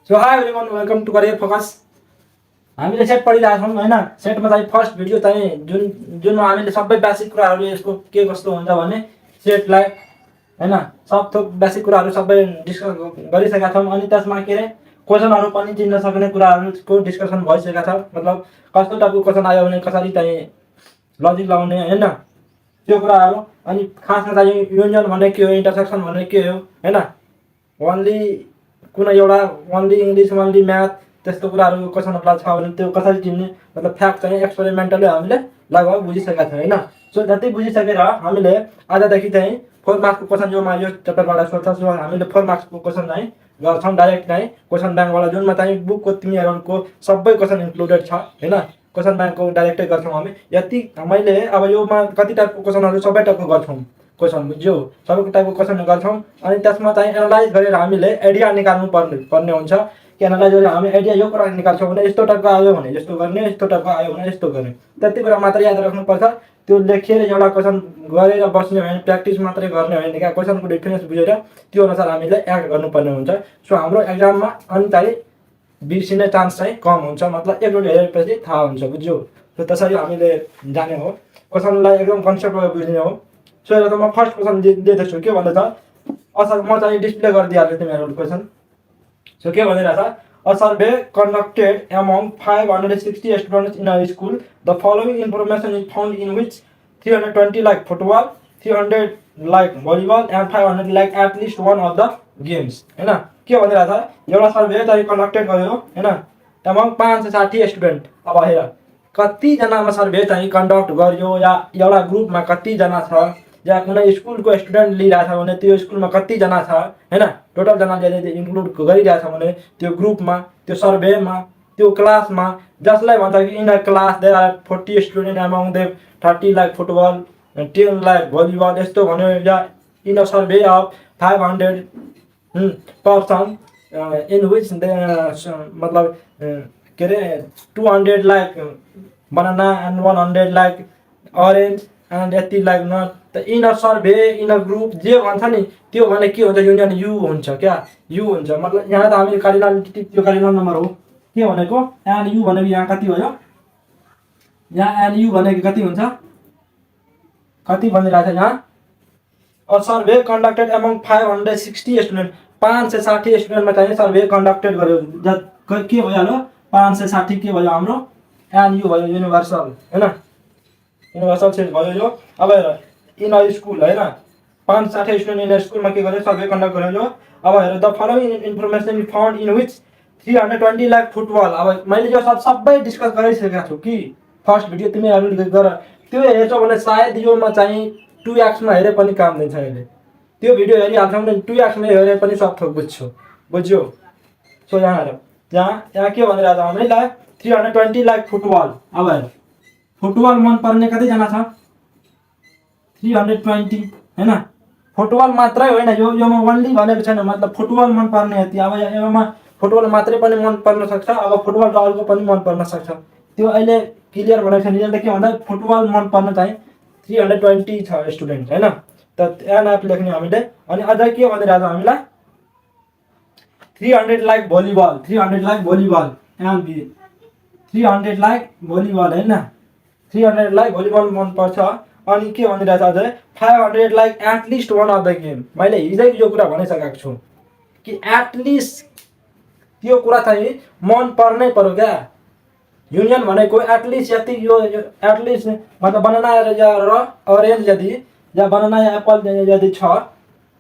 So hi everyone welcome to career focus. हामीले set पढिरहेको छौँ होइन। सेटमा चाहिँ फर्स्ट भिडियो चाहिँ जुनमा हामीले सबै बेसिक कुराहरू यसको के कस्तो हुन्छ भने सेटलाई होइन सब थोक बेसिक कुराहरू सबै डिस्कस गरिसकेका छौँ। अनि त्यसमा के अरे क्वेसनहरू पनि चिन्न सक्ने कुराहरूको डिस्कसन भइसकेका छ। मतलब कस्तो टाइपको क्वेसन आयो भने कसरी चाहिँ लजिक लगाउने होइन त्यो कुराहरू। अनि खासमा चाहिँ युनियन भन्ने के हो, इन्टरसेक्सन भन्ने के हो होइन, ओन्ली कुनै एउटा ओन्ली इङ्ग्लिस ओन्ली म्याथ त्यस्तो कुराहरू क्वेसनहरूलाई छ भने त्यो कसरी चिन्ने मतलब फ्याक्ट चाहिँ एक्सपेरिमेन्टली हामीले लगभग बुझिसकेका छौँ होइन। सो जति बुझिसकेर हामीले आजदेखि चाहिँ 4 मार्क्सको क्वेसन जोमा यो च्याप्टरबाट सोध्छ। सो हामीले 4 मार्क्सको क्वेसन चाहिँ गर्छौँ डाइरेक्ट चाहिँ क्वेसन ब्याङ्कबाट, जुनमा चाहिँ बुकको तिमीहरूको सबै क्वेसन इन्क्लुडेड छ होइन। क्वेसन ब्याङ्कको डाइरेक्टै गर्छौँ हामी। यति मैले अब योमा कति टाइपको क्वेसनहरू सबै टाइपको गर्छौँ क्वेसन बुझ्यो, सबै टाइपको क्वेसन गर्छौँ। अनि त्यसमा चाहिँ एनालाइज गरेर हामीले आइडिया निकाल्नु पर्ने हुन्छ कि एनालाइज गरेर हामी आइडिया यो कुरा निकाल्छौँ भने यस्तो टाइपको आयो भने यस्तो गर्ने, यस्तो टाइपको आयो भने यस्तो गर्ने। त्यति कुरा मात्र याद राख्नुपर्छ। त्यो लेखेर एउटा क्वेसन गरेर बस्ने हो भने, प्र्याक्टिस मात्रै गर्ने हो भने क्या क्वेसनको डिफरेन्स बुझेर त्यो अनुसार हामीले एक्ट गर्नुपर्ने हुन्छ। सो हाम्रो एक्जाममा अनि चाहिँ बिर्सिने चान्स चाहिँ कम हुन्छ। मतलब एकचोटि हेरेपछि थाहा हुन्छ बुझ्यो। सो त्यसरी हामीले जाने हो, क्वेसनलाई एकदम कन्सेप्टमा बुझ्ने हो। सो हेर त म फर्स्ट क्वेसन दिँदैछु के भन्दैछ। असल म चाहिँ डिस्प्ले गरिदिइहाल्छु तिमीहरूको क्वेसन। सो के भनिरहेछ, a survey conducted among 560 students in a school, the following information is found in which 320 like football, 300 like volleyball and 500 like at least one of the games होइन। के भनिरहेछ, एउटा सर्वे चाहिँ कन्डक्टेड गर्यो होइन एमङ 560 स्टुडेन्ट। अब हेर कतिजनामा सर्वे चाहिँ conduct गर्यो या एउटा ग्रुपमा कतिजना छ या कुनै स्कुलको स्टुडेन्ट लिइरहेछ भने त्यो स्कुलमा कतिजना छ होइन, टोटल जनाले इन्क्लुड गरिरहेछ भने त्यो ग्रुपमा, त्यो सर्वेमा, त्यो क्लासमा, जसलाई भन्छ कि in a class there are 40 student among them 30 like football 10 like volleyball यस्तो भन्यो। या in a survey of 500 person in which मतलब के अरे 200 like banana and 100 like orange and यति लाइक नट। त in a survey in a group जे भन्छ नि त्यो भने के हुन्छ, युनियन यु हुन्छ क्या, यु हुन्छ। मतलब यहाँ त हामी कार्डिनल त्यो कार्डिनल नम्बर हो के भनेको एन यु भनेको यहाँ कति भयो, यहाँ एन यु भनेको कति हुन्छ, कति भनिरहेको छ यहाँ। A survey conducted among 560 student, 560 स्टुडेन्टमा चाहिँ सर्वे कन्डक्टेड गर्यो। के भइहाल्यो 560 के भयो हाम्रो एन यु भयो, युनिभर्सल होइन, युनिभर्सल सेट भयो यो। अब हेर इन अ स्कुल होइन 560 स्टुडेन्ट इन स्कुलमा के गर्यो सर्वे कन्डक्ट गर्यो। अब हेर the following information found in which 320 lakh football. अब मैले यो सबै डिस्कस गरिसकेको छु कि फर्स्ट भिडियो तिमीहरू गर त्यो हेर्छौ भने सायद योमा चाहिँ 2x हेरे पनि काम दिन्छ। अहिले त्यो भिडियो हेरिहाल्छौ भने 2x हेरे पनि सब थोक बुझ्यो। सो यहाँ हेर यहाँ के भनिरहेको छ हामीलाई 320 लाख फुटबल। अब हेर फुटबल मन पर्ने कतिजना छ 320 होइन। फुटबल मात्रै होइन योमा ओन्ली भनेको छैन, मतलब फुटबल मन पर्ने यति। अब योमा फुटबल मात्रै पनि मन पर्न सक्छ, अब फुटबल र अर्को पनि मन पर्न सक्छ। त्यो अहिले क्लियर भनेको छैन। यसले के भन्दा फुटबल मन पर्न चाहिँ 320 छ स्टुडेन्ट होइन। त एनएफ लेख्ने हामीले। अनि अझै के भनिरहेको छ हामीलाई 300 like volleyball, 300 like volleyball MB 300 like volleyball होइन, 300 लाइक भलिबल मनपर्छ। अनि के भनिरहेछ अझै 500 like at least one of the game. मैले हिजै यो कुरा भनिसकेको छु कि एटलिस्ट त्यो कुरा चाहिँ मन पर्नै पर्यो क्या। युनियन भनेको एटलिस्ट यति यो एटलिस्ट मतलब बनाना र अरेन्ज यदि या बनाना या एप्पल यदि छ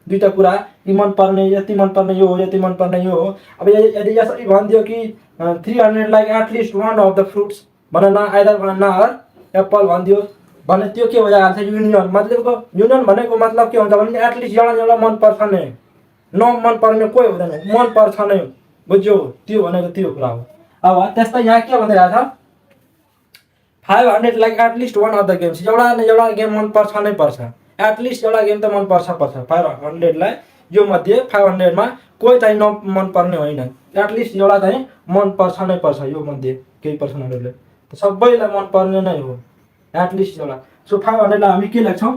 दुईवटा कुरा यी मन पर्ने यति मन पर्ने यो हो यति मन पर्ने यो हो। अब यदि यसरी भनिदियो कि 300 like at least one of the fruits banana either banana or apple भनिदियो भने त्यो के भइहाल्छ युनियन। मतलब युनियन भनेको मतलब के हुन्छ भने एटलिस्ट एउटा मन पर्छ नै, नमन पर्ने कोही हुँदैन, मन पर्छ नै बुझ्यो। त्यो भनेको त्यो कुरा हो। अब त्यस्तै यहाँ के भनिरहेछ 500 like at least one of the games. एउटा गेम मन पर्छ नै पर्छ, एटलिस्ट एउटा गेम त मन पर्छ 500 लाई यो मध्ये 500 मा कोही चाहिँ नमन पर्ने होइन, एटलिस्ट एउटा चाहिँ मन पर्छ नै पर्छ यो मध्ये केही पर्सनहरूले। त सबैलाई मन पर्ने नै हो एटलिस्ट एउटा। सो 500 लाई हामी के लेख्छौँ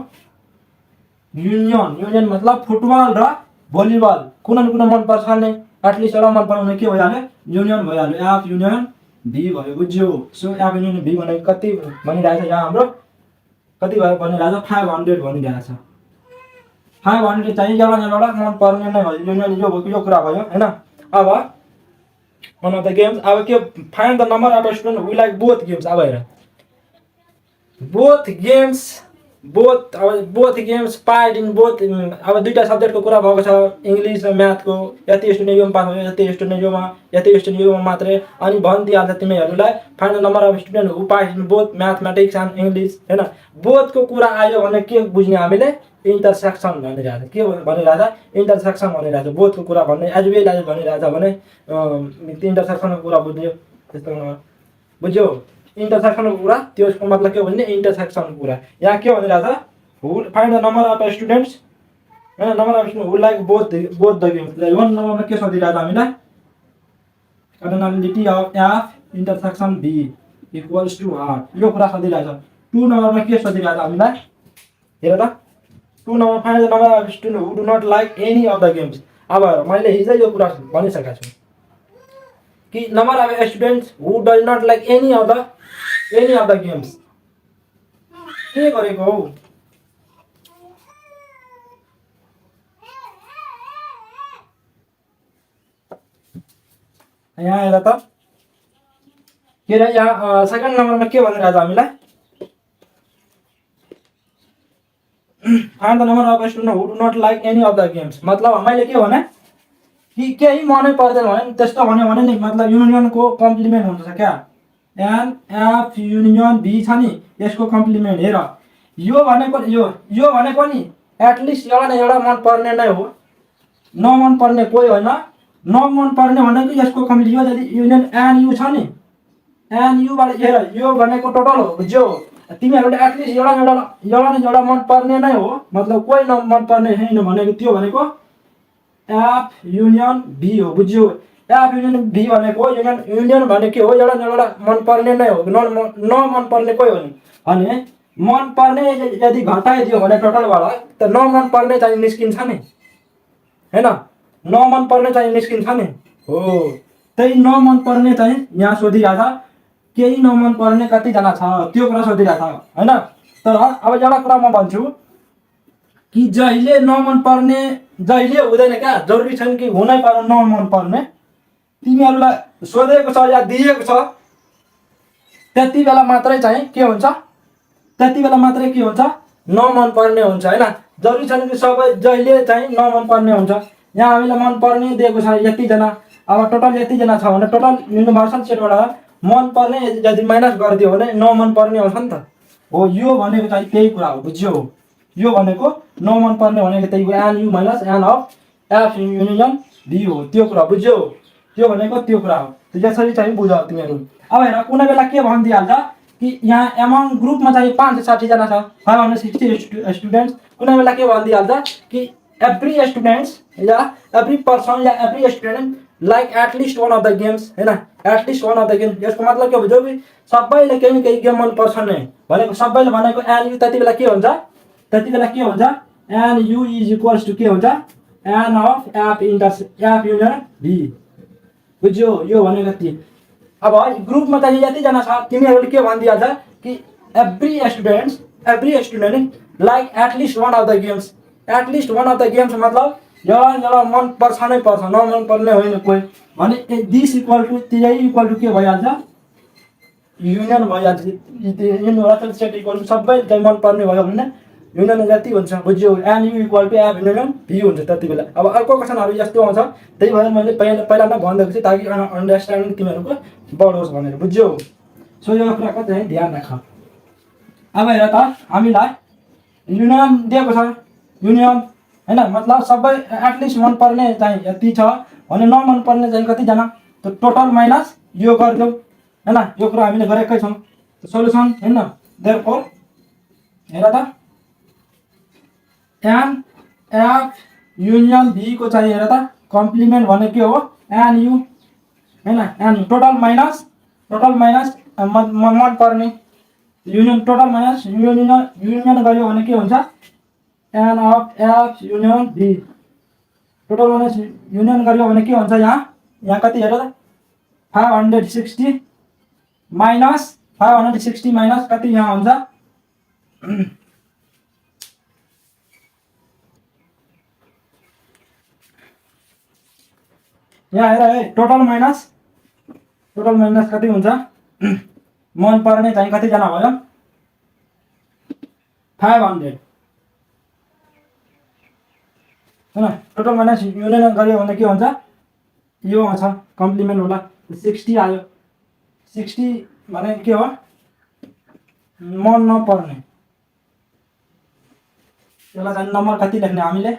युनियन। युनियन मतलब फुटबल र भलिबल कुन मन पर्छ नै एटलिस्ट एउटा मन पर्ने के भइहाल्यो युनियन भइहाल्यो एफ युनियन भी भयो बुझ्यो सो एफ युनियन भी भनेको कति भनिरहेछ यहाँ हाम्रो कति भयो भनिरहेछ 500 भनिरहेछ 500 चाहिँ एउटा मन पर्ने नै हो युनियन यो कुरा भयो हैन अब one of the games अब के find the number of students who like both games अब हेर both games part in both अब दुईटा सब्जेक्टको कुरा भएको छ इंग्लिश र म्याथको यति स्टुडेन्ट योमा पास भयो यति स्टुडेन्ट योमा मात्रै अनि भनिदिहाल्छ तिमीहरूलाई find the number of student who pass in both mathematics and English हैन बोथको कुरा आयो भने के बुझ्ने हामीले इंटरसेक्सन भनिरहेछ के भनिरहेछ इंटरसेक्सन भनिरहेछ बोथको कुरा भन्ने एज वेल एज भनिरहेछ भने इंटरसेक्सनको कुरा बुझ्यो त्यस्तो बुझ्यो इंटरसेक्सनको कुरा त्यसको मतलब के भन्ने इंटरसेक्सनको कुरा यहाँ के भनिरहेछ who find the number of students हैन number of student who like both the games one नम्बरमा के सोधिरहेछ हामीलाई cardinality of F intersection B equals to आर यो कुरा सोधिरहेछ 2 नम्बरमा के सोधिरहेछ हामीलाई हेर त 2 number find the number of students who do not like any of the games अब मैले हिजो यो कुरा भनिसकेको छु कि number of students who does not like any of the games के गरेको हो यहाँ हेर त के रे यहाँ सेकेन्ड नम्बरमा के भनिरहेछ हामीलाई find the number of students who do not like any of the games मतलब मैले के भने कि केही मनै पर्दैन भने त्यस्तो भन्यो भने नि मतलब युनियनको कम्प्लिमेन्ट हुन्छ क्या एन एफ युनियन बी छ नि यसको कम्प्लिमेन्ट हेर यो भनेको नि एटलिस्ट एउटा मन पर्ने नै हो नमन पर्ने कोही होइन नमन पर्ने भनेको यसको कम्प्लिमेन्ट यदि युनियन एन यु छ नि एन यु बाट हेर यो भनेको टोटल हो बुझ्यौ तिमीहरूले एटलिस्ट एउटा मन पर्ने नै हो मतलब कोही मन पर्ने छैन भनेको त्यो भनेको एफ युनियन बी हो बुझ्यौ एफ युनियन बी भनेको युनियन भनेको के हो एउटा मन पर्ने नै हो न मन पर्ने कोही हो नि अनि मन पर्ने यदि घटाइदियो भने टोटलबाट त नमन पर्ने चाहिँ निस्किन्छ नि हैन नमन पर्ने चाहिँ निस्किन्छ नि हो त्यही नमन पर्ने चाहिँ यहाँ सोधिरहेछ केही नमन पर्ने कतिजना छ त्यो कुरा सोधिरहेछ हैन तर अब एउटा कुरा म भन्छु कि जहिले नमन पर्ने जहिले हुँदैन क्या जरुरी छैन कि हुनै पर्ने नमन पर्ने तिमीहरूलाई सोधेको छ या दिएको छ त्यति बेला मात्रै चाहिँ के हुन्छ नमन पर्ने हुन्छ हैन जरुरी छैन कि सबै जहिले चाहिँ नमन पर्ने हुन्छ यहाँ हामीलाई मन पर्ने दिएको छ यति जना अब टोटल यति जना छ भने टोटल युनिभर्सल सेटबाट मन पर्ने यदि माइनस गरिदियो भने नमन पर्ने आउँछ नि त हो यो भनेको चाहिँ त्यही कुरा हो बुझ्यौ यो भनेको नमन पर्ने भनेको त्यही हो n U minus an of F union B हो त्यो कुरा बुझ्यौ त्यो भनेको त्यो कुरा हो त्यसरी चाहिँ बुझ तिमीहरू अब हेर कुनै बेला के भनिदिइहाल्छ कि यहाँ एमङ ग्रुपमा चाहिँ 560 जना छ 560 स्टुडेन्ट्स कुनै बेला के भनिदिइहाल्छ कि एभ्री स्टुडेन्ट्स या एभ्री पर्सन या every student like at least one of the games हैन at least one of the games यसको मतलब के बुझ्यौ कि सबैले केही गेम मन पर्छ नि भनेको सबैले भनेको एन यु त्यति बेला के हुन्छ n U is equals to के हुन्छ n of F union B बुझ्यौ यो भनेको के अब ग्रुपमा चाहिँ यति जना छ तिमीहरूले के भनिदिइहाल्छ कि every student like at least one of the games मतलब एउटा मन पर्छ नै पर्छ नमन पर्ने होइन कोही भने दिस इक्वल टु के भइहाल्छ युनियन भइहाल्छ युनिभर्सल सेट इक्वल टु सबै चाहिँ मन पर्ने भयो भने युनियन जति हुन्छ बुझ्यौ N U equal to F union V हुन्छ त्यति बेला अब अर्को क्वेसनहरू यस्तो आउँछ त्यही भएर मैले पहिला नै भनिदिएको छु ताकि अन्डरस्ट्यान्डिङ तिमीहरूको बढोस् भनेर बुझ्यौ सो यो कुराको चाहिँ ध्यान राख अब हेर त हामीलाई युनियन दिएको छ युनियन हैन मतलब सबै एटलिस्ट मन पर्ने चाहिँ यति छ भने नमन पर्ने चाहिँ कतिजना त टोटल माइनस यो गरिदेऊ हैन यो कुरा हामीले गरेकै छौँ सोलुसन हैन देयरफोर हेर त एन एफ युनियन भी को चाहिँ हेर त कम्प्लिमेन्ट भने के हो एन यु हैन एन टोटल माइनस मन पर्ने युनियन टोटल माइनस युनियन गर्यो भने के हुन्छ n of F union B total minus union गर्यो भने के हुन्छ यहाँ कति हेर त 560 माइनस 560 माइनस कति यहाँ हुन्छ यहाँ हेर है टोटल माइनस कति हुन्छ मन पर्ने चाहिँ कतिजना भयो 500 हैन टोटल माइनस युनियन गर्यो भने के हुन्छ यो आउँछ कम्प्लिमेन्ट होला 60 आयो 60 भने के हो मन नपर्ने यसलाई चाहिँ नम्बर कति लेख्ने हामीले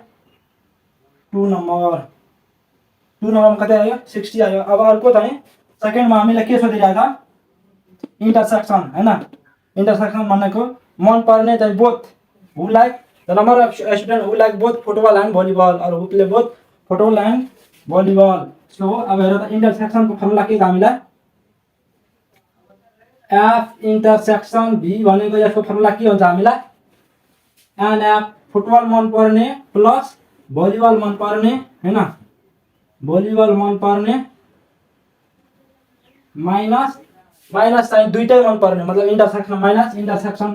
2 नम्बरमा कति आयो 60 आयो। अब अर्को चाहिँ सेकेन्डमा हामीले के सोधिरहेको छ इन्टरसेक्सन हैन इन्टरसेक्सन भनेको मन पर्ने चाहिँ both who like the number of student who like both football and volleyball or who play both football and volleyball. So अब हेर त इन्टरसेक्सनको फर्मुला के छ हामीलाई एफ इन्टरसेक्सन भी भनेको यसको फर्मुला के हुन्छ हामीलाई एन एफ फुटबल मन पर्ने प्लस भलिबल मन पर्ने हैन भलिबल मन पर्ने माइनस चाहिँ दुईटै मन पर्ने मतलब intersection minus intersection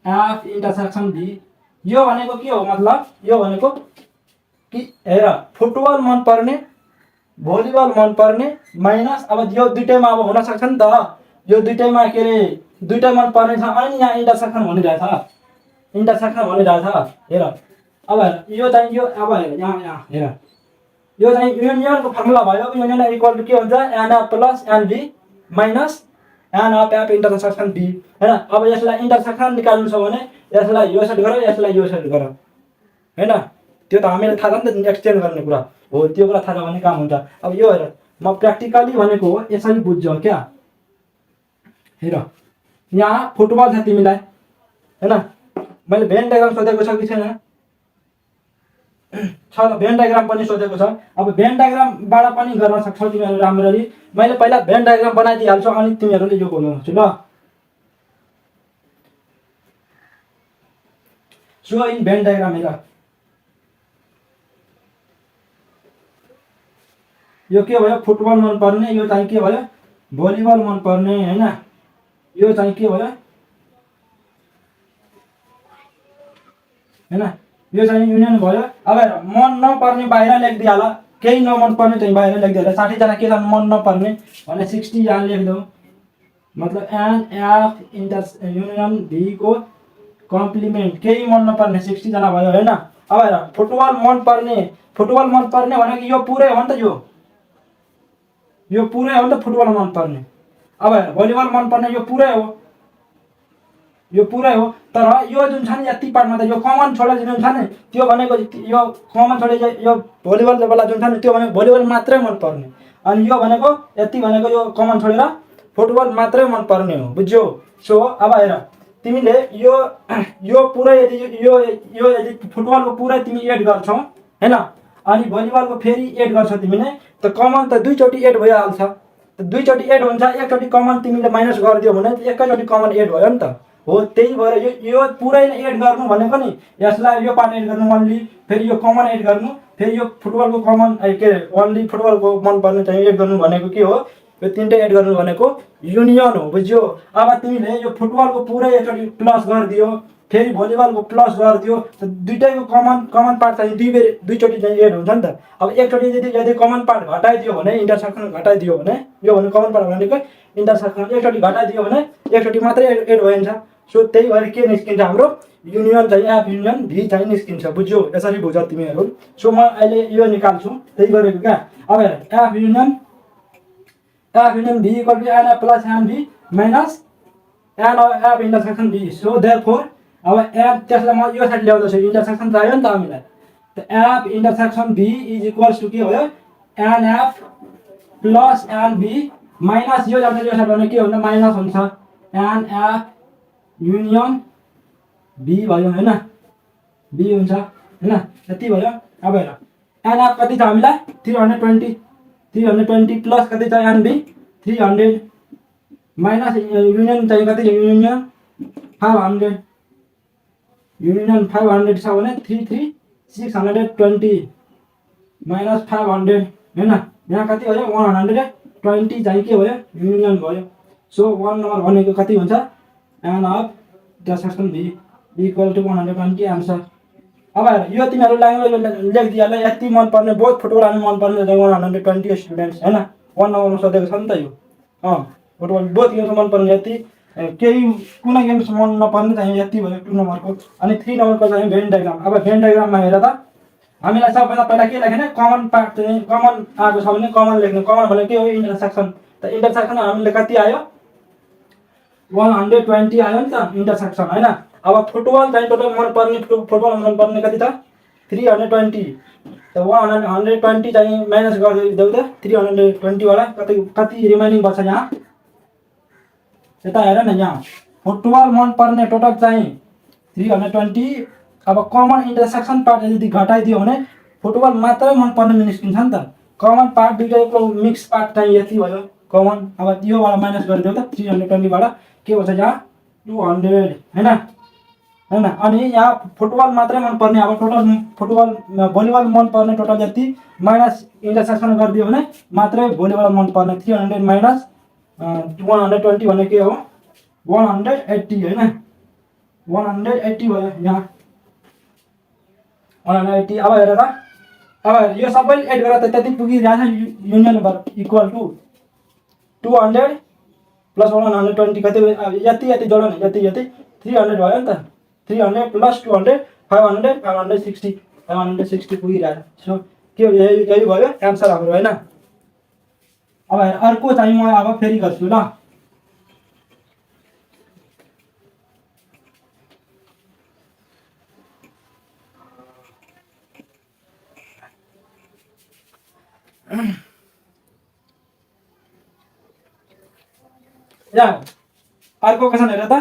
F intersection V. यो भनेको के हो मतलब यो भनेको कि हेर फुटबल मन पर्ने भलिबल मन पर्ने माइनस अब यो दुईटैमा अब हुन सक्छ नि त यो दुईटैमा के रे दुईटै मन पर्ने छ अनि यहाँ इन्टरसेक्सन भनिरहेछ हेर अब हेर यो चाहिँ यो अब हेर यहाँ हेर यो चाहिँ युनियनको फर्मुला भयो युनियन इक्वल टु के हुन्छ an F plus an V minus an of F intersection V हैन। अब यसलाई इन्टरसेक्सन निकाल्नु छ भने यसलाई यो सेट गर यसलाई यो सेट गर हैन त्यो त हामीले थाहा छ नि त एक्सचेन्ज गर्ने कुरा हो त्यो कुरा थाहा छ भने काम हुन्छ। अब यो हेर म प्र्याक्टिकली भनेको हो यसरी बुझ्छौ क्या हेर यहाँ फुटबल छ तिमीलाई हैन मैले भेन डायग्राम सोधेको छ कि छैन छ त भेन डायग्राम पनि सोधेको छ। अब भेन डायग्रामबाट पनि गर्न सक्छौ तिमीहरू राम्ररी मैले पहिला भेन डायग्राम बनाइदिइहाल्छु अनि तिमीहरूले यो गर्नुहुन्छ ल। सो इन भेन डायग्राम हेर यो के भयो फुटबल मन पर्ने यो चाहिँ के भयो भलिबल मन पर्ने हैन यो चाहिँ के भयो हैन यो चाहिँ युनियन भयो। अब हेर मन नपर्ने बाहिर लेखिदिहाल केही नमन पर्ने चाहिँ बाहिर लेखिदिहाल 60 जना के छ मन नपर्ने भने 60 यहाँ लेख्दौ मतलब एन एफ इन्टर युनियन भी को कम्प्लिमेन्ट केही मन नपर्ने 60 जना भयो हैन। अब हेर फुटबल मन पर्ने भनेको यो पुरै हो नि त यो पुरै हो नि त फुटबल मन पर्ने। अब हेर भलिबल मन पर्ने यो पुरै हो तर यो जुन छ नि यति पार्टमा त यो कमन छोडेर जुन छ नि त्यो भनेको यो कमन छोडेर यो भलिबल वाला जुन छ नि त्यो भनेको भलिबल मात्रै मन पर्ने अनि यो भनेको यति भनेको यो कमन छोडेर फुटबल मात्रै मन पर्ने हो बुझ्यौ। सो अब हेर तिमीले यो पुरै यदि फुटबलको पुरै तिमी एड गर्छौ हैन अनि भलिबलको फेरि एड गर्छौ तिमीले त कमन त दुईचोटी एड भइहाल्छ त दुईचोटी एड हुन्छ एकचोटी कमन तिमीले माइनस गरिदियो भने एकैचोटी कमन एड भयो नि त हो त्यही भएर यो पुरै एड गर्नु भनेको नि यसलाई यो पार्ट एड गर्नु ओन्ली फेरि यो कमन एड गर्नु फेरि यो फुटबलको कमन के ओन्ली फुटबलको मन पर्ने चाहिँ एड गर्नु भनेको के हो यो तीनटै एड गर्नु भनेको युनियन हो बुझ्यौ। अब तिमीले यो फुटबलको पुरै एकचोटी प्लस गरिदियो फेरि भलिबलको प्लस गरिदियो त दुईटैको कमन पार्ट चाहिँ दुईचोटी चाहिँ एड हुन्छ नि त। अब एकचोटी यदि कमन पार्ट घटाइदियो भने इन्टरसेक्सन घटाइदियो भने यो भने कमन पार्ट भनेको इन्टरसेक्सन एकचोटी घटाइदियो भने एकचोटी मात्रै एड भइन्छ। सो त्यही भएर के निस्किन्छ हाम्रो युनियन चाहिँ एफ युनियन भी चाहिँ निस्किन्छ बुझ्यौ यसरी बुझ तिमीहरू। सो म अहिले यो निकाल्छु त्यही गरेको क्या। अब हेर F union B equal to n F plus an V minus n F intersection B. So therefore अब एफ त्यसलाई म यो साइड ल्याउँदैछु इन्टरसेक्सन चाहियो नि त हामीलाई त F intersection B is equals to के भयो n F plus an V minus यो जान्छ यो साइड भने के हुन्छ माइनस हुन्छ एन एफ युनियन भी भयो हैन भी हुन्छ हैन यति भयो। अब हेर एन एफ कति छ हामीलाई 320 प्लस कति छ एन भी 300 माइनस युनियन चाहिँ कति युनियन 500 छ भने 620 माइनस 500 होइन। यहाँ कति भयो 120 चाहिँ के भयो युनियन भयो। सो 1 नम्बर भनेको कति हुन्छ n of intersection B equal to 120 answer. अब हेर यो तिमीहरू ल्याङ्ग्वेज लेखिदिएला यति मनपर्ने बोथ फुटबल अनि मनपर्ने 120 स्टुडेन्ट्स होइन। 1 नम्बरमा सोधेको छ नि त यो फुटबल बोथ गेम्स मनपर्ने यति, केही कुनै गेम्स मन नपर्ने चाहिँ यति भयो 2 नम्बरको। अनि 3 नम्बरको चाहिँ भेन डायग्राम। अब भेन डायग्राममा हेर त हामीलाई सबभन्दा पहिला के लेख्ने कमन पार्ट चाहिँ कमन आएको छ भने कमन लेख्ने। कमन भनेको के हो इन्टरसेक्सन। त इन्टरसेक्सन हामीले कति आयो 120 आयो नि त इन्टरसेक्सन होइन। अब फुटबल चाहिँ टोटल मनपर्ने फुटबल मनपर्ने कति त 320। त 120 चाहिँ माइनस गरिदेऊ त 320 बाट कति रिमाइनिङ बच्छ यहाँ यता हेर न। यहाँ फुटबल मनपर्ने टोटल चाहिँ 320। अब कमन इन्टरसेक्सन पार्ट यदि घटाइदियो भने फुटबल मात्रै मनपर्ने निस्किन्छ नि त। कमन पार्ट दुईटैको मिक्स पार्ट चाहिँ यति भयो कमन। अब योबाट माइनस गरिदेऊ त 320 बाट के हुन्छ यहाँ 200 होइन होइन। अनि यहाँ फुटबल मात्रै मनपर्ने अब टोटल फुटबल भलिबल मनपर्ने टोटल यति माइनस इन्टरसेक्सन गरिदियो भने मात्रै भलिबल मनपर्ने 300 माइनस 120 भने के हो 180 होइन। 180 भयो यहाँ 180। अब हेर त अब यो सबै एड गरेर त त्यति पुगिरहेछ union number equal to 200 plus 120 कति यति यति जोड न यति यति 300 भयो नि त। 300 प्लस 200 500 560 560 पुगिरहेछ। सो के यही भयो एन्सर हाम्रो होइन। अब अर्को चाहिँ म अब फेरि गर्छु ल। यहाँ अर्को क्वेसन हेर त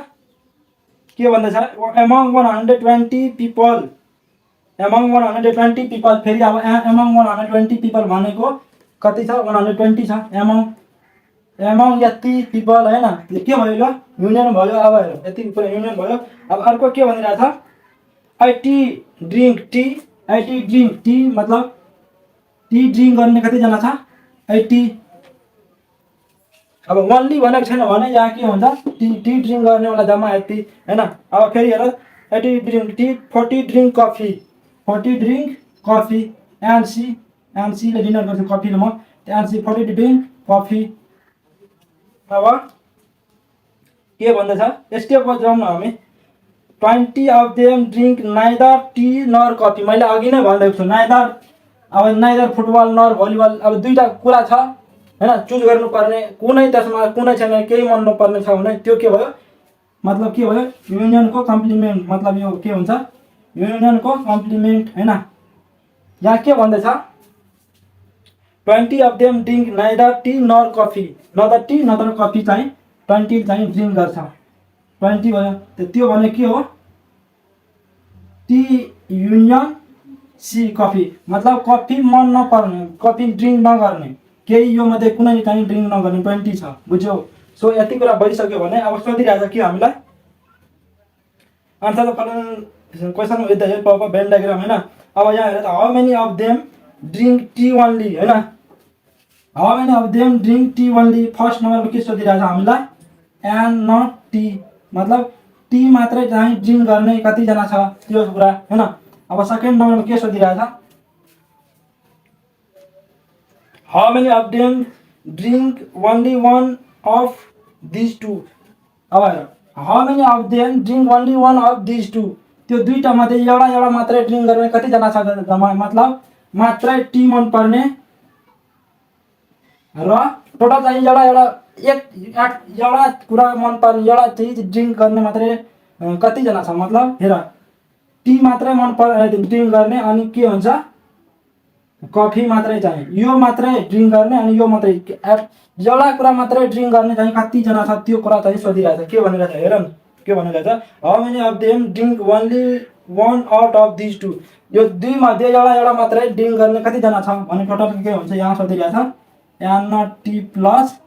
के भन्दैछ एमङ 120 पिपल एमङ 120 पिपल। फेरि अब एमङ 120 पिपल भनेको कति छ 120 छ एमङ यति पिपल होइन। के भयो यो युनियन भयो। अब हेर यति पुरा युनियन भयो। अब अर्को के भनिरहेछ आइटी ड्रिङ्क टी मतलब टी ड्रिङ्क गर्ने कतिजना छ 80। अब ओन्ली भनेको छैन भने यहाँ के हुन्छ टी ड्रिङ्क गर्नेवाला जम्मा यति होइन। अब फेरि हेर 80 ड्रिङ्क टी 40 ड्रिङ्क कफी एनसीले डिनर गर्छु कफीले म एनसी 40 ड्रिङ्क कफी। अब के भन्दैछ स्टेपमा जाउँ न हामी 20 of them drink neither tea nor coffee. मैले अघि नै भनिदिएको छु नाइदर फुटबल नर भलिबल। अब दुईवटा कुरा छ होइन चुज गर्नुपर्ने कुनै त्यसमा कुनै छैन केही मन नपर्ने छ भने त्यो के भयो मतलब के भयो युनियनको कम्प्लिमेन्ट। मतलब यो के हुन्छ युनियनको कम्प्लिमेन्ट होइन। यहाँ के भन्दैछ 20 of them drink neither tea nor coffee neither tea neither coffee चाहिँ 20 चाहिँ ड्रिङ्क गर्छ 20 भयो। त्यो भने के हो टी युनियन सी कफी मतलब कफी मन नपर्ने कफी ड्रिङ्क नगर्ने केही यो मध्ये कुनै चाहिँ ड्रिङ्क नगर्ने 20 छ बुझ्यौ। सो यति कुरा भइसक्यो भने अब सोधिरहेछ कि हामीलाई answer the question with the help of a Venn diagram होइन। अब यहाँ हेर त how many of them drink tea only होइन। How many of them drink tea only. First नम्बरमा के सोधिरहेछ हामीलाई एन्ड नट टी मतलब टी मात्रै चाहिँ ड्रिङ्क गर्ने कतिजना छ त्यो कुरा होइन। अब सेकेन्ड नम्बरमा के सोधिरहेछ how many of them drink only one of this two. अब हेर how many of them drink only one of this two त्यो दुईटा मध्ये एउटा मात्रै ड्रिङ्क गर्ने कतिजना छ मतलब मात्रै टी मन पर्ने र टोटल चाहिँ एउटा कुरा मन पर्ने एउटा चिज ड्रिङ्क गर्ने मात्रै कतिजना छ मतलब हेर टी मात्रै मन पर्ने ड्रिङ्क गर्ने अनि के हुन्छ कफी मात्रै चाहिँ यो मात्रै ड्रिङ्क गर्ने अनि यो मात्रै एउटा कुरा मात्रै ड्रिङ्क गर्ने चाहिँ कतिजना छ त्यो कुरा चाहिँ सोधिरहेछ। के भनिरहेछ हेर न के भनिरहेछ how many of them drink only one out of this two यो दुई मध्ये एउटा मात्रै ड्रिङ्क गर्ने कतिजना छ भने टोटल के हुन्छ यहाँ सोधिरहेछ N not T plus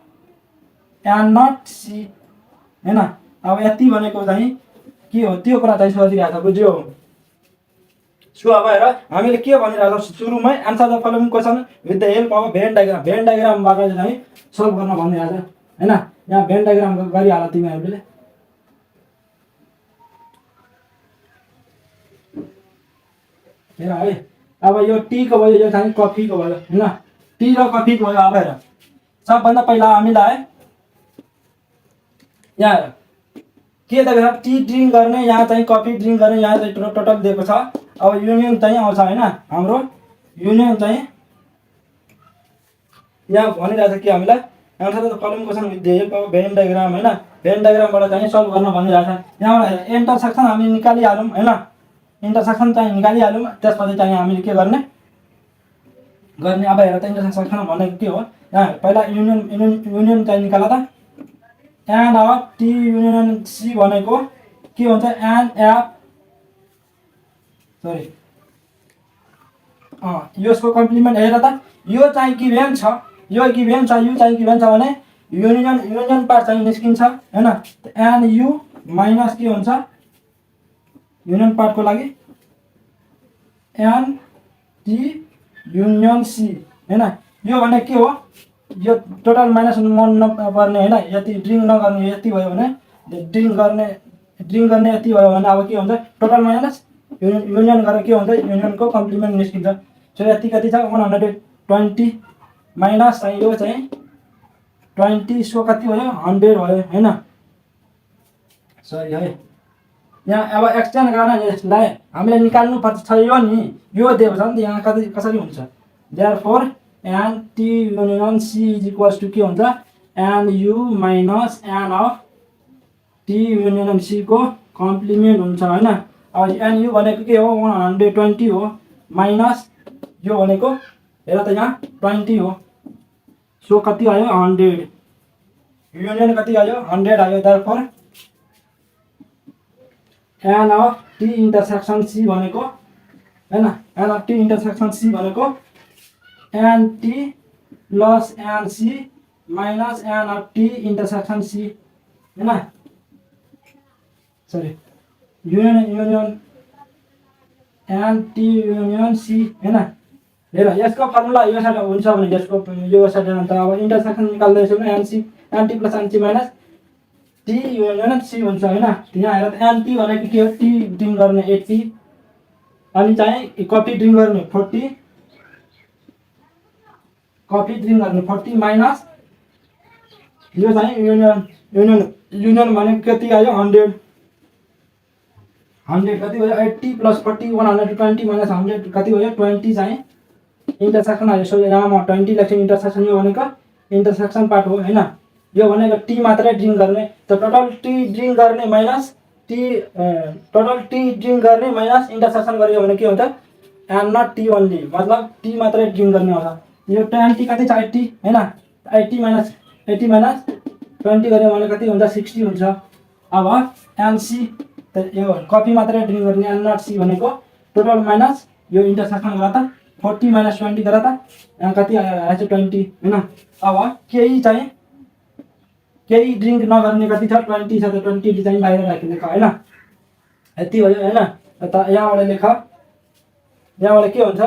N not C होइन। अब यति भनेको चाहिँ के हो त्यो कुरा चाहिँ सोधिरहेछ बुझ्यौ। सो अब हेर हामीले के भनिरहेको छ सुरुमै answer the following question with the help of Venn डायग्रामबाट चाहिँ सल्भ गर्न भनिरहेको छ हैन। यहाँ भेन डायग्राम गरिहाल तिमीहरूले। हेर है अब यो टी को भयो, यो चाहिँ कफी को भयो हैन। टी र कफी को भयो। अब हेर सबभन्दा पहिला हामीलाई यहाँ हेर के दिएको छ, टी ड्रिङ्क गर्ने, यहाँ चाहिँ कफी ड्रिङ्क गर्ने, यहाँ चाहिँ टोटल दिएको छ। अब युनियन चाहिँ आउँछ हैन, हाम्रो युनियन चाहिँ यहाँ भनिरहेको छ कि हामीलाई answer the following question with the help of van diagram हैन। भेन डायग्रामबाट चाहिँ सल्भ गर्न भनिरहेको छ। यहाँबाट इन्टरसेक्सन हामी निकालिहालौँ हैन, इन्टरसेक्सन चाहिँ निकालिहालौँ। त्यसपछि चाहिँ हामीले के गर्ने। अब हेर त इन्टरसेक्सन भनेको के हो, यहाँ पहिला युनियन चाहिँ निकाल त। N of T union C भनेको के हुन्छ, एन एफ सरी यसको कम्प्लिमेन्ट हेर त। यो चाहिँ गिभेन छ, यो गिभेन छ, यो चाहिँ गिभेन छ भने युनियन पार्ट चाहिँ निस्किन्छ हैन। एन यु माइनस के हुन्छ युनियन पार्टको लागि एन टी युनियन सी हैन। यो भने के हो, यो टोटल माइनस मन नपर्ने हैन, यति ड्रिङ्क नगर्ने यति भयो भने ड्रिङ्क गर्ने यति भयो भने अब के हुन्छ टोटल माइनस युनियन गरेर के हुन्छ युनियनको कम्प्लिमेन्ट निस्किन्छ। सो यति कति छ 120 माइनस चाहिँ यो चाहिँ 20 सो कति भयो 100 भयो हैन। सरी है यहाँ अब एक्सटेन्ड गर्न यसलाई हामीले निकाल्नु पर्छ यो नि, यो दिएको छ नि त यहाँ कसरी हुन्छ। Therefore n T union C is equals to के हुन्छ n U minus an of T union C को कम्प्लिमेन्ट हुन्छ हैन। अब एन यु भनेको के हो 120 हो माइनस यो भनेको हेर त यहाँ 20 हो। सो कति आयो 100, युनियन कति आयो 100 आयो। Therefore N of T intersection C भनेको हैन, N of T intersection C भनेको N T plus an C minus an of T intersection C हैन। Sorry union N T union C हैन। हेर यसको फर्मुला यो साइड हुन्छ भने यसको यो साइड अन्त अब इन्टरसेक्सन निकाल्दैछौँ N T plus an C minus T union C हुन्छ हैन। यहाँ हेर एन टी भनेको के हो, टी ड्रिङ्क गर्ने 80 अनि चाहिँ कफी ड्रिङ्क गर्ने 40, कफी ड्रिङ्क गर्ने 40 माइनस यो चाहिँ युनियन भनेको कति आयो 100 कति भयो 80 प्लस 40 120 माइनस 100 कति भयो 20 चाहिँ इन्टरसेक्सन आयो। सो यहाँ 20 लेख्छौँ इन्टरसेक्सन, यो भनेको इन्टरसेक्सन पार्ट हो हैन। यो भनेको टी मात्रै ड्रिङ्क गर्ने, त टोटल टी ड्रिङ्क गर्ने माइनस इन्टरसेक्सन गरियो भने के हुन्छ एन्ड नट टी ओन्ली, मतलब टी मात्रै ड्रिङ्क गर्ने आउँछ। यो 20 कति छ 80 हैन, 80 माइनस 20 गऱ्यो भने कति हुन्छ 60 हुन्छ। अब एनसी त यो कफी मात्रै ड्रिङ्क गर्ने एन्ड नट सी भनेको टोटल माइनस यो इन्टरसेक्सन गर्दा 40 माइनस 20 गर्दा यहाँ कति आएछ 20 हैन। अब केही ड्रिङ्क नगर्ने कति छ 20 छ, त 20 चाहिँ बाहिर राखिदिएको हैन, यति भयो हैन। त यहाँबाट लेख, यहाँबाट के हुन्छ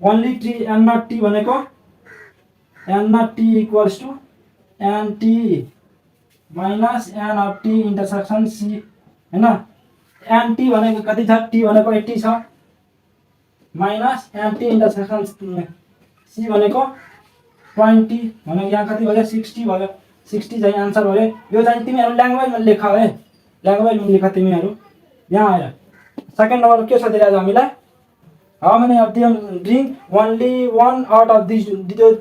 only T and not T भनेको N not T equals to N T minus an of T intersection C हैन। एन टी भनेको कति छ, टी भनेको 80 छ minus N T intersection C भनेको 20 भनेको यहाँ कति भयो 60 भयो। 60 चाहिँ आन्सर भयो। यो चाहिँ तिमीहरू ल्याङ्ग्वेजमा लेख है, ल्याङ्ग्वेजमा लेख तिमीहरू। यहाँ आएर सेकेन्ड नम्बर के छ दिइरहेको हामीलाई, how many of them drink only one out of this,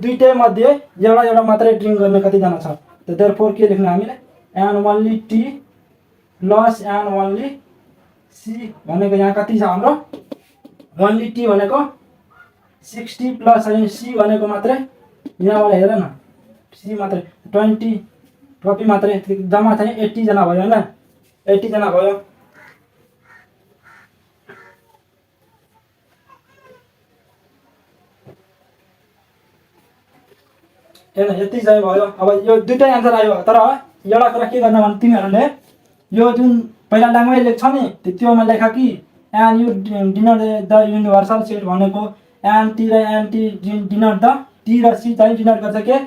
दुईटै मध्ये एउटा मात्रै ड्रिङ्क गर्ने कतिजना छ। त देयरफोर के लेख्नु हामीले n only T plus n only C भनेको यहाँ कति छ हाम्रो ओन्ली टी भनेको 60 प्लस सी भनेको मात्रै यहाँबाट हेर न सी मात्रै 20 कपी मात्रै जम्मा चाहिँ 80 जना भयो हैन, 80 जना भयो। हेर्न यति चाहिँ भयो। अब यो दुईटै आन्सर आयो, तर एउटा कुरा के गर्न भने तिमीहरूले यो जुन पहिला ल्याङ्ग्वेज लेख्छ नि त्योमा लेख कि and you denote the universal set भनेको एन्ड टी र and T denote the T र सी चाहिँ डिनोट गर्छ के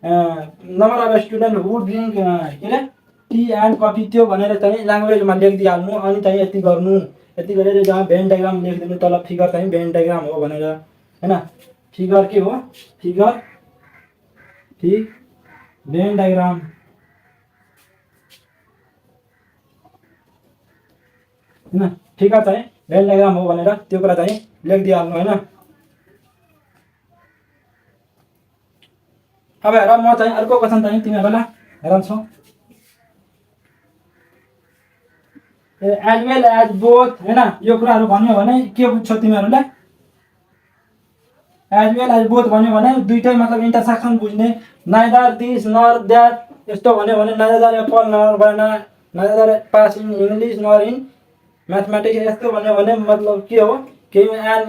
number of student who drink के अरे टी एन्ड कफी त्यो भनेर चाहिँ ल्याङ्ग्वेजमा लेखिदिइहाल्नु अनि चाहिँ यति गर्नु। यति गरेर जहाँ भेन डायग्राम लेखिदिनु तल फिगर चाहिँ भेन डायग्राम हो भनेर हैन। फिगर के हो फिगर भेन डायग्राम हैन। फिगर चाहिँ भेन डायग्राम हो भनेर त्यो कुरा चाहिँ लेखिदिइहाल्नु हैन। अब हेर म चाहिँ अर्को क्वेसन चाहिँ तिमीहरूलाई हेराउँछु। एज वेल एज बोथ हैन यो कुराहरु भन्यो भने के बुझ्छौ तिमीहरूले एज वेल एज बोथ भन्यो भने दुईटै मतलब इन्टरसेक्सन बुझ्ने नाइदर दिस नर दैट यस्तो भन्यो भने neither apple nor banana neither pass in English nor in mathematics यस्तो भन्यो भने मतलब के हो केही एन्ड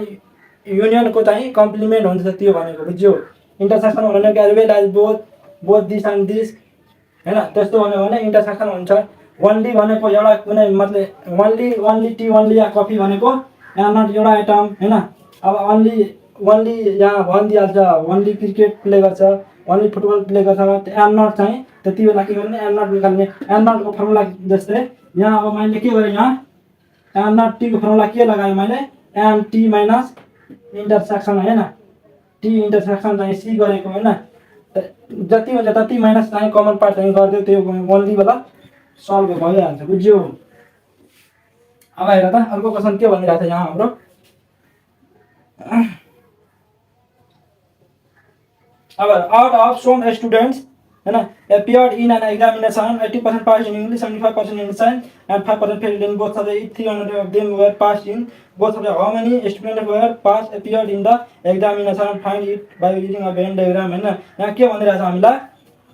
युनियन को चाहिँ कम्प्लिमेन्ट हुन्छ त्यो भनेको बुझ्यौ। इन्टरसेक्सन भनेको as well as both this and this हैन त्यस्तो भन्यो भने इन्टरसेक्सन हुन्छ। ओन्ली भनेको एउटा कुनै मतलब ओन्ली टी ओन्ली या कफी भनेको यहाँ नट एउटा आइटम हैन। अब ओन्ली यहाँ भनिदिइहाल्छ ओन्ली क्रिकेट प्ले गर्छ ओन्ली फुटबल प्ले गर्छ एन्ड नट चाहिँ त्यति बेला के गर्ने एन्ड नट निकाल्ने। एन्ड नटको फर्मुला जस्तै यहाँ अब मैले के गरेँ यहाँ एन्ड नट टी को फर्मुला के लगाएँ मैले एन्ड टी माइनस इन्टरसेक्सन हैन टी इन्टरसेक्सन चाहिँ सी गरेको हैन। जति हुन्छ तति माइनस चाहिँ कमन पार्ट चाहिँ गरिदियो त्यो ओन्ली वाला सल्भ भइहाल्छ बुझ्यौ। अब हेर त अर्को क्वेसन के भनिरहेको छ यहाँ हाम्रो अब आउट अफ सम स्टुडेन्ट्स हैन appeared in an examination 80% passed in English 75% in science and 5% failed in both subjects. If 300 of them were passed in both subjects, how many students were passed appeared in the examination? Find it by using a Venn diagram हैन। यहाँ के भनिरहेछ हामीलाई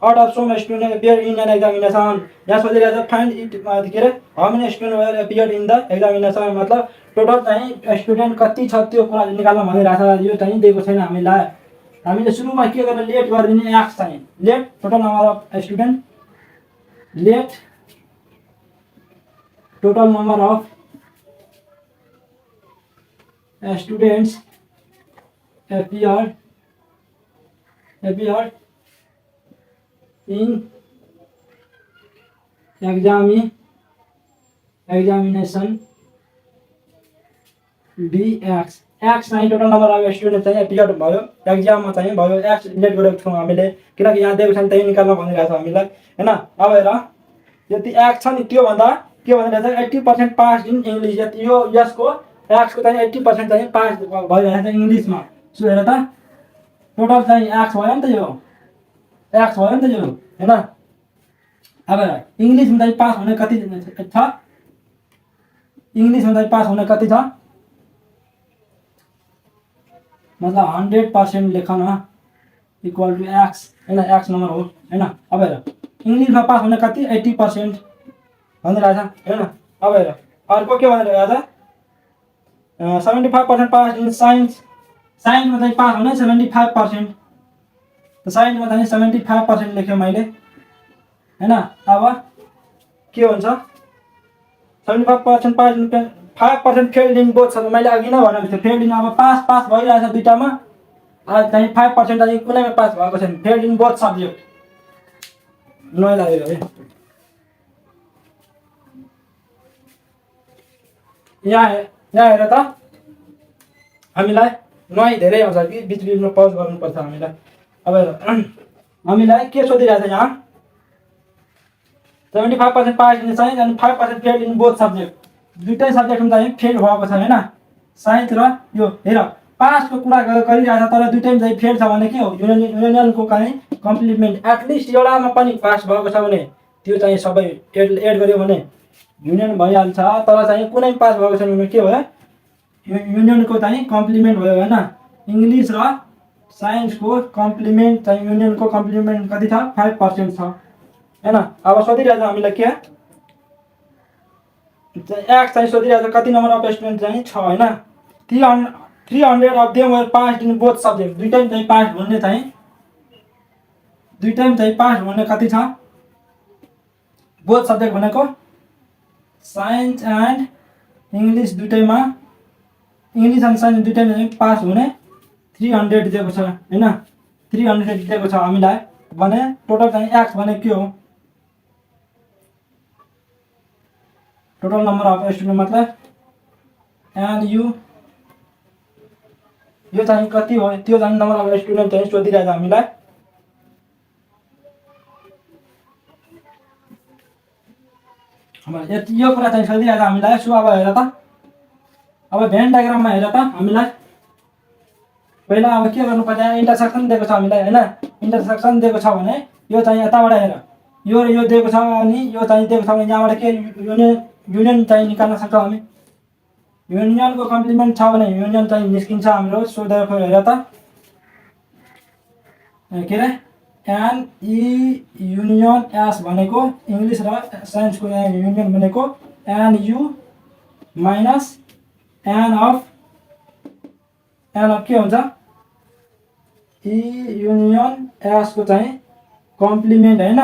out of some students appeared in an examination यहाँ सोधिरहेछ find it के रे how many students were appeared in the examination मतलब total चाहिँ student कति छ त्यो कुरा निकाल्न भनिरहेछ। यो चाहिँ दिएको छैन हामीलाई। हामीले सुरुमा के गरेर लेट गरिदिने एक्स चाहिँ let total number of student let total number of students appeared in examination dx x चाहिँ टोटल नम्बर अफ स्टुडेन्ट चाहिँ एपियर्ड भयो एक्जाममा चाहिँ भयो एक्स लेट गरेको छौँ हामीले किनकि यहाँ दिएको छैन त्यही निकाल्न भनिरहेछ हामीलाई हैन। अब हेर यति एक्स छ नि त्यो भन्दा के भनिरहेछ 80% पास इन इंग्लिश यति यो यसको एक्स को चाहिँ 80% चाहिँ पास भइरहेछ इंग्लिशमा। सो हेर त टोटल चाहिँ एक्स भयो नि त यो एक्स भयो नि त यो हैन। अब हेर इंग्लिशमा चाहिँ पास हुने कति छ इंग्लिशमा चाहिँ पास हुने कति छ मतलब 100% लेख न इक्वल टू एक्स हैन एक्स नम्बर हो हैन। अब हेर इंग्लिशमा पास हुने कति 80% भनिरहेछ हैन। अब हेर अर्को के भनिरहेछ 75% पास इन साइन्स साइन्समा चाहिँ पास हुने 75% त साइन्समा चाहिँ 75% लेख्यो मैले हैन। अब के हुन्छ 75% pass in 5% failed in both छ मैले अघि नै भनेको थिएँ फेल्ड इन अब पास भइरहेछ दुईटामा आज चाहिँ 5% चाहिँ कुनैमा पास भएको छैन फेल्ड इन बोथ सब्जेक्ट नय लागेर है। यहाँ हेर त हामीलाई नय धेरै आउँछ कि बिचमा पज गर्नुपर्छ हामीलाई। अब हेर हामीलाई के सोधिरहेछ यहाँ 75% pass in science and 5% failed in both subject दुईटै सब्जेक्टमा चाहिँ फेल भएको छ हैन साइन्स र यो हेर पासको कुरा गरिरहेछ तर दुईटैमा चाहिँ फेल छ भने के हो युनियनको चाहिँ कम्प्लिमेन्ट एटलिस्ट एउटामा पनि पास भएको छ भने त्यो चाहिँ सबै एड गर्यो भने युनियन भइहाल्छ। तर चाहिँ कुनै पास भएको छैन भने के भयो युनियनको चाहिँ कम्प्लिमेन्ट भयो हैन। इंग्लिश र साइन्सको कम्प्लिमेन्ट चाहिँ युनियनको कम्प्लिमेन्ट कति छ 5% छ हैन। अब सोधिरहेछ हामीलाई के एक्स चाहिँ सोधिरहेछ कति नम्बर अफ स्टुडेन्ट चाहिँ छ हैन। 300 of them were passed in both subject दुई टाइम चाहिँ पास हुने कति छ बोथ सब्जेक्ट भनेको साइन्स एन्ड इङ्ग्लिस दुइटैमा, इङ्ग्लिस एन्ड साइन्स दुइटैमा चाहिँ पास हुने 300 दिएको छ हैन। 300 दिएको छ हामीलाई भने टोटल चाहिँ एक्स भने के हो? टोटल नम्बर अफ स्टुडेन्ट मतलब एन्ड यु यो चाहिँ कति हो? त्यो चाहिँ नम्बर अफ स्टुडेन्ट चाहिँ सोधिरहेको छ हामीलाई। अब यति यो कुरा चाहिँ सोधिरहेको छ हामीलाई। सो अब हेर त, अब भेन डायग्राममा हेर त हामीलाई पहिला अब के गर्नुपर्छ? इन्टरसेक्सन दिएको छ हामीलाई हैन। इन्टरसेक्सन दिएको छ भने यो चाहिँ यताबाट हेर, यो दिएको छ अनि यो चाहिँ दिएको छ भने यहाँबाट के युनियन चाहिँ निकाल्न सक्छौँ हामी। युनियनको कम्प्लिमेन्ट छ भने युनियन चाहिँ निस्किन्छ हाम्रो। सो देयरफोर हेर त के रे एन ई युनियन एस भनेको इङ्ग्लिस र साइन्सको युनियन भनेको n U minus an of के हुन्छ? ई युनियन एस को चाहिँ कम्प्लिमेन्ट हैन।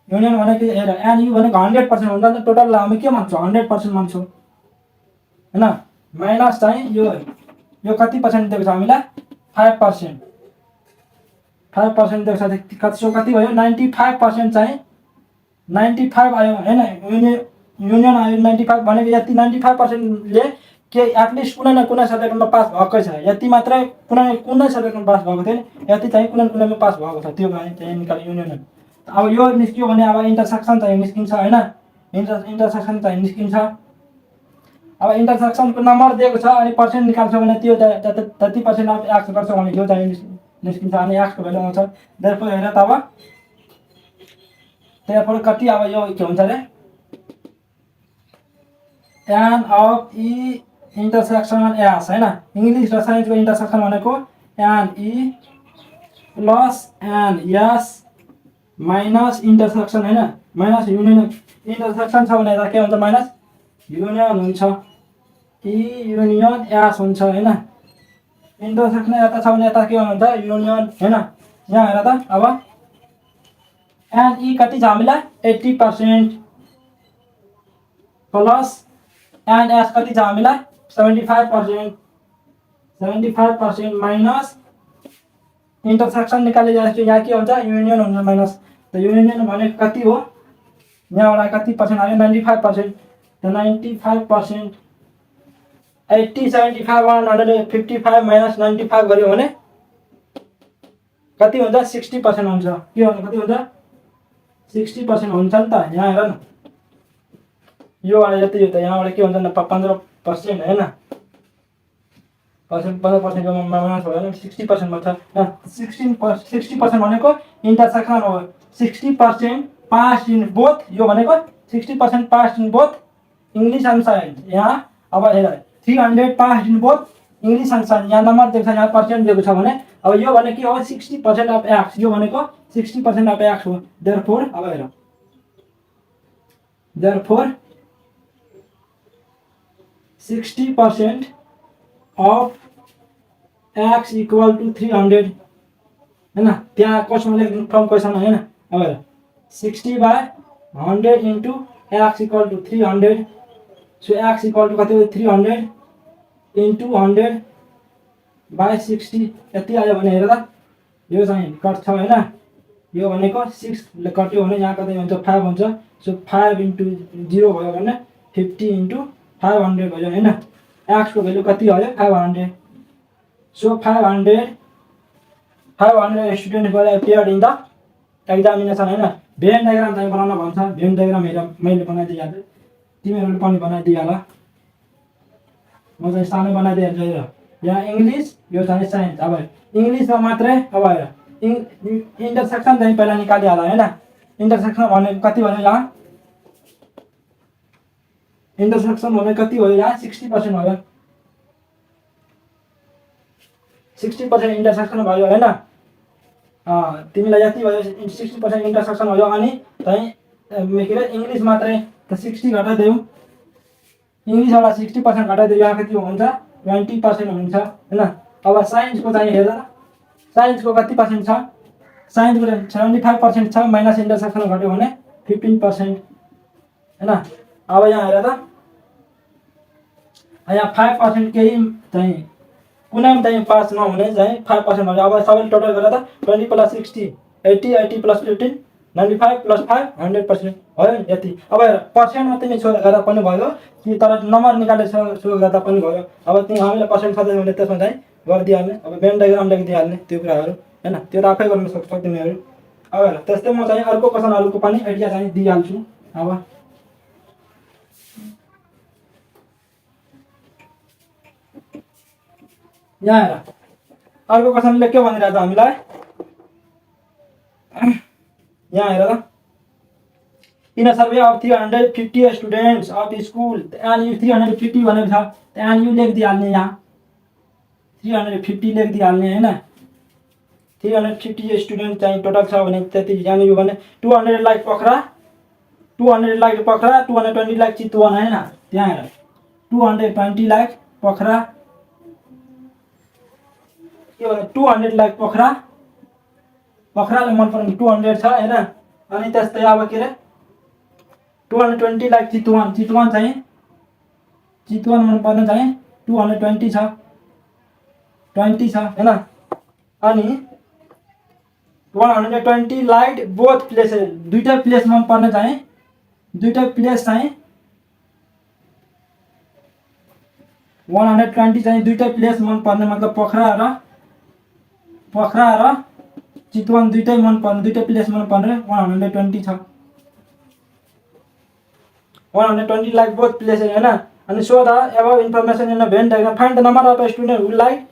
युनियन भनेको हेर एन यु भनेको 100% हुन्छ नि। टोटल हामी के मान्छौँ? 100% मान्छौँ हैन। माइनस चाहिँ यो कति पर्सेन्ट दिएको छ हामीलाई? 5%। 5% दिएको छ। कति भयो? 95% चाहिँ 95 आयो हैन। युनियन आयो 95 भनेको यति 95% ले के एटलिस्ट कुनै न कुनै सब्जेक्टमा पास भएकै छ। यति मात्रै कुनै सब्जेक्टमा पास भएको थिएन, यति चाहिँ कुनैमा पास भएको छ। त्यो चाहिँ निकाल्यो युनियन। अब यो निस्कियो भने अब इन्टरसेक्सन चाहिँ निस्किन्छ हैन। इन्टरसेक्सन चाहिँ निस्किन्छ। अब इन्टरसेक्सनको नम्बर दिएको छ अनि पर्सेन्ट निकाल्छ भने त्यो जति पर्सेन्ट अफ एक्स गर्छ भने यो चाहिँ निस्किन्छ अनि एक्सको भ्यालु आउँछ। देयरफोर हेर त अब देयरफोर कति अब यो के हुन्छ रे? N of E intersection S हैन। इङ्ग्लिस र साइन्सको इन्टरसेक्सन भनेको N E plus N S minus intersection हैन। Minus union. इन्टरसेक्सन छ भने के हुन्छ? माइनस युनियन हुन्छ। ई युनियन एस हुन्छ हैन। इन्टरसेक्सन यता छ भने यता के हुन्छ? युनियन हैन। यहाँ हेर त अब एन ई कति छ हामीलाई? 80% प्लस एन एस कति छ हामीलाई? 75%। 75% माइनस इन्टरसेक्सन निकालिरहेको यहाँ के हुन्छ? युनियन हुन्छ माइनस। त युनियन भनेको कति हो? यहाँबाट कति पर्सेन्ट आयो? 95%। त 95% 80 75 155 माइनस 95 गर्यो भने कति हुन्छ? 60% हुन्छ। के हुन्छ? कति हुन्छ? 60% हुन्छ नि त। यहाँ हेर न, यो यति हो त। यहाँबाट के हुन्छ? 15% हैन। 15% माइनस भयो भने 60% हुन्छ। 60% भनेको इन्टरसेक्सन हो। 60% पास इन बोथ। यो भनेको 60% pass in both English and science. यहाँ अब हेर 300 pass in both English and science. यहाँ नम्बर दिएको छ, यहाँ पर्सेन्ट दिएको छ भने अब यो भने के हो? 60% अफ एक्स। यो भनेको 60% अफ एक्स हो। देयरफोर अब हेर, therefore 60% of X equal to 300 हैन। त्यहाँ क्वेसनमा लेख्नु फ्रम क्वेसन हैन। अब हेर 60/100 into X equal to 300। So X equal to कति हो? 300 इन्टु 100/60 यति आयो भने हेर त यो चाहिँ कट्छ हैन। यो भनेको 6 ले कट्यो भने यहाँ कति हुन्छ? 5 हुन्छ। सो 5 इन्टु 0 भयो भने 50 इन्टु 500 भयो हैन। एक्स को भ्यालु कति आयो? 500। सो 500 स्टुडेन्टलाई पेयर्ड इन द एक्जामिनेसन हैन। भेन डायग्राम चाहिँ बनाउन भन्छ। भेन डायग्राम हेर मैले बनाइदिइहाल्छु, तिमीहरूले पनि बनाइदिइहाल। म चाहिँ सानो बनाइदिइहाल्छु। हेर यहाँ इङ्ग्लिस, यो चाहिँ साइन्स। अब इङ्ग्लिसमा मात्रै अब हेर इन्टरसेक्सन चाहिँ पहिला निकालिहाल हैन। इन्टरसेक्सन भनेको कति भयो? यहाँ इन्टरसेक्सन भनेको कति भयो? यहाँ 60% भयो। 60% इन्टरसेक्सन भयो हैन। तिमीलाई यति भयो? 60% इन्टरसेक्सन भयो। अनि चाहिँ के रे इङ्ग्लिस मात्रै त 60 घटाइदेऊ। इङ्ग्लिसबाट 60% घटाइदेऊ। यहाँ कति हुन्छ? 20% हुन्छ हैन। अब साइन्सको चाहिँ हेर, साइन्सको कति पर्सेन्ट छ? साइन्सको 75% छ। माइनस इन्टरसेक्सन घट्यो भने 15% हैन। अब यहाँ हेर त यहाँ 5% केही चाहिँ कुनै पनि चाहिँ पास नहुने चाहिँ 5% भयो। अब सबैले टोटल गरेर त 20 + 60 80 80 + 15 95 + 5 100% भयो नि यति। अब हेर पर्सेन्टमा तिमी सो गर्दा पनि भयो कि तर नम्बर निकालेर सो गर्दा पनि भयो। अब तिमी हामीले पर्सेन्ट सधैँ भने त्यसमा चाहिँ गरिदिइहाल्ने। अब भेन डायग्राम लेखिदिइहाल्ने त्यो कुराहरू हैन, त्यो त आफै गर्न सक्छौ तिमीहरू। अब हेर त्यस्तै म चाहिँ अर्को क्वेसनहरूको पनि आइडिया चाहिँ दिइहाल्छु। अब यहाँ हेर अर्को क्वेसनले के भनिरहेछ हामीलाई, यहाँ हेर त in a survey of 350 students of school and you 350 भनेको छ त्यहाँ यु लेखिदिइहाल्ने, यहाँ 350 लेखिदिइहाल्ने हैन। 350 स्टुडेन्ट चाहिँ टोटल छ भने त्यति यहाँ यो भने 200 लाख पोखरा 200 लाख पोखरा 220 लाख चितवन हैन। त्यहाँ हेर 220 लाख पोखरा के भने 200 लाख पोखरा पोखराले मन पर्ने 200 छ हैन। अनि त्यस्तै अब के रे 220 लाख चितवन चितवन चाहिँ चितवन मन पर्ने चाहिँ 220 छ 20 छ हैन। अनि 120 लाख बोथ प्लेसेस दुईटा प्लेस मन पर्ने चाहिँ दुईटा प्लेस चाहिँ 120 चाहिँ दुईटा प्लेस मन पर्ने मतलब पोखरा र चितवन दुईटै मन पर्ने दुईटै प्लेस मन पर्ने 120 छ 120 लाख बोथ प्लेसेस हैन। अनि so the above information in a Venn diagram find the number of student who like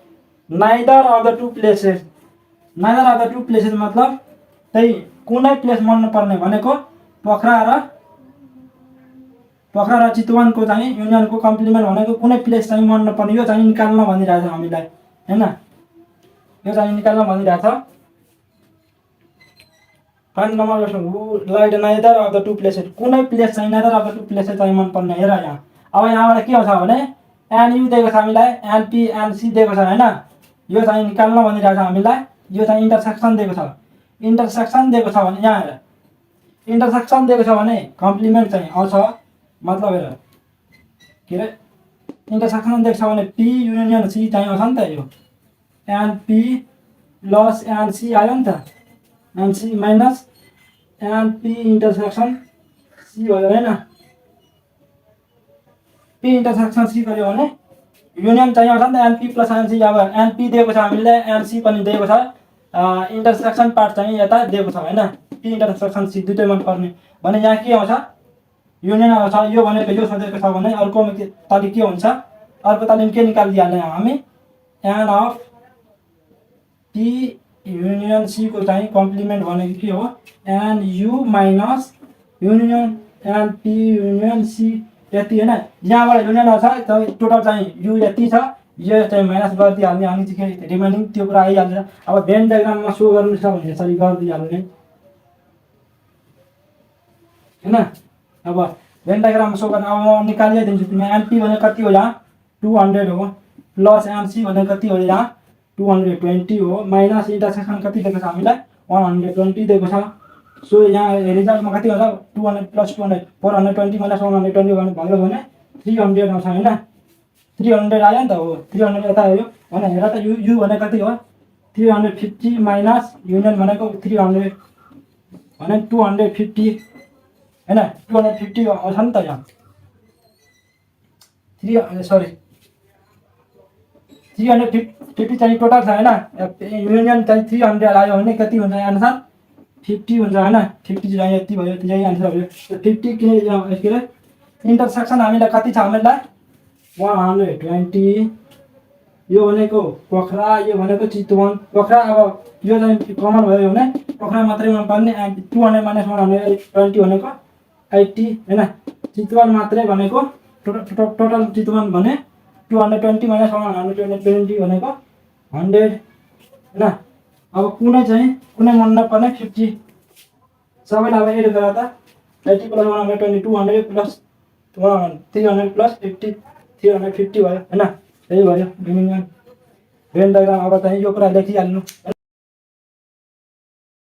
neither of the two places. Neither of the two places मतलब त्यही कुनै प्लेस मन नपर्ने भनेको पोखरा र चितवनको चाहिँ युनियनको कम्प्लिमेन्ट भनेको कुनै प्लेस चाहिँ मन नपर्ने यो चाहिँ निकाल्न भनिरहेछ हामीलाई हैन। यो चाहिँ निकाल्न भनिरहेछ। Find the number of who like neither of the two places कुनै प्लेस चाहिँ neither of the two places चाहिँ मन पर्ने। हेर यहाँ अब यहाँबाट के छ भने एन यु दिएको छ हामीलाई एन पी एन सी दिएको छ हैन। यो चाहिँ निकाल्न भनिरहेछ हामीलाई। यो चाहिँ इन्टरसेक्सन दिएको छ इन्टरसेक्सन दिएको छ भने यहाँ हेर इन्टरसेक्सन दिएको छ भने कम्प्लिमेन्ट चाहिँ आउँछ मतलब हेर के रे इन्टरसेक्सन दिएको छ भने पी युनियन सी चाहिँ आउँछ नि त। यो n P plus an C आयो नि त n C minus n P intersection C भयो हैन। पी इन्टरसेक्सन सी गर्यो भने युनियन चाहिँ आउँछ नि त एनपी प्लस एनसी। अब एनपी दिएको छ हामीले एनसी पनि दिएको छ इन्टरसेक्सन पार्ट चाहिँ यता दिएको छ हैन। पी इन्टरसेक्सन सी दुईटै मन पर्ने भने यहाँ के आउँछ युनियन आउँछ। यो भनेको यो सोधेको छ भने अर्को तालिक के हुन्छ अर्को तालिक के निकालिदिहाल्ने हामी n of P union C को चाहिँ कम्प्लिमेन्ट भनेको के हो n U minus union n P union C यति हैन। यहाँबाट युनियन आउँछ टोटल चाहिँ यु यति छ यो चाहिँ माइनस गरिदिइहाल्ने अनि चाहिँ रिमेनिङ त्यो कुरा आइहाल्छ। अब भेन डायग्राममा सो गर्नु छ भने यसरी गरिदिइहाल्ने हैन। अब भेन डायग्राममा सो गर्न अब म निकालिदिन्छु तिमी एनपी भने कति हो यहाँ 200 हो प्लस एनसी भने कति हो यहाँ 220 हो माइनस इन्टरसेक्सन कति दिएको छ हामीलाई 120 दिएको छ। सो यहाँ रिजल्टमा कति हुन्छ 200 प्लस 200 420 माइनस 120 भयो भने 300 आउँछ हैन। 300 आयो नि त हो 300 यता आयो भने हेर त यु भने कति हो 350 माइनस युनियन भनेको 300 भने 250 हैन 250 आउँछ नि त यहाँ 350 चाहिँ टोटल छ हैन। युनियन चाहिँ 300 आयो भने कति हुन्छ आन्सर 50 हुन्छ हैन। 50 चाहिँ यति भयो यही आन्सर भयो 50 के रे इन्टरसेक्सन हामीलाई कति छ हामीलाई 120 यो भनेको पोखरा यो भनेको चितवन पोखरा। अब यो चाहिँ कमन भयो भने पोखरा मात्रै मन पर्ने 200 माइनस 120 भनेको 80 हैन। चितवन मात्रै भनेको टोटल चितवन भने 220 माइनस 120 भनेको 100 हैन। अब कुनै मन नपर्ने 50 सबैलाई अब एड गरेर त 80 प्लस 120 200 प्लस 300 प्लस 50 350 भयो हैन। यही भयो भेन डायग्राम अब चाहिँ यो कुरा लेखिहाल्नु।